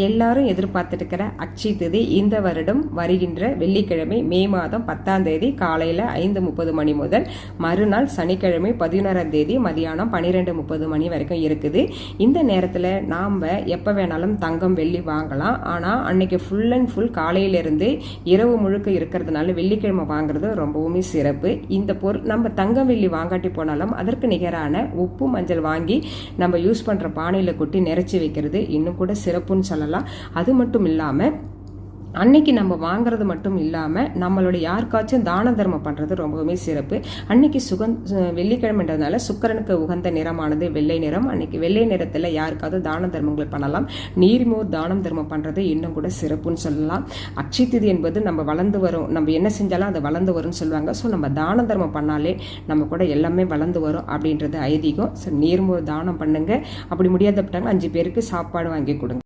எல்லாரும் எதிர்பார்த்துட்டு இருக்கிற அட்சய திதி இந்த வருடம் வருகின்ற வெள்ளிக்கிழமை மே மாதம் 10ஆம் தேதி காலையில் 5:30 மணி முதல் மறுநாள் சனிக்கிழமை 11ஆம் தேதி மதியானம் 12:30 மணி வரைக்கும் இருக்குது. இந்த நேரத்தில் நாம் எப்போ வேணாலும் தங்கம் வெள்ளி வாங்கலாம். ஆனால் அன்னைக்கு ஃபுல் அண்ட் ஃபுல் காலையிலிருந்து இரவு முழுக்க இருக்கிறதுனால வெள்ளிக்கிழமை வாங்குறது ரொம்பவுமே சிறப்பு. இந்த பொருள் நம்ம தங்கம் வெள்ளி வாங்காட்டி போனாலும் அதற்கு நிகரான உப்பு மஞ்சள் வாங்கி நம்ம யூஸ் பண்ணுற பானையில் கொட்டி நிறைச்சி வைக்கிறது இன்னும் கூட சிறப்புன்னு சொல்லலாம். அது மட்டும் இல்லாமல் அன்னைக்கு நம்ம வாங்குறது மட்டும் இல்லாமல் நம்மளோட யாருக்காச்சும் தான தர்மம் பண்ணுறது ரொம்பவுமே சிறப்பு. அன்னைக்கு வெள்ளிக்கிழமைன்றதுனால சுக்கிரனுக்கு உகந்த நிறமானது வெள்ளை நிறம். அன்னைக்கு வெள்ளை நிறத்தில் யாருக்காவது தான தர்மங்கள் பண்ணலாம். நீர்மோர் தானம் தர்மம் பண்ணுறது இன்னும் கூட சிறப்புன்னு சொல்லலாம். அட்சய திதி என்பது நம்ம வளர்ந்து வரும், நம்ம என்ன செஞ்சாலும் அது வளர்ந்து வரும்னு சொல்லுவாங்க. ஸோ நம்ம தான தர்மம் பண்ணாலே நம்ம கூட எல்லாமே வளர்ந்து வரும் அப்படின்றது ஐதீகம். ஸோ நீர்மோர் தானம் பண்ணுங்க. அப்படி முடியாதப்பட்டாங்க 5 பேருக்கு சாப்பாடு வாங்கி கொடுங்க.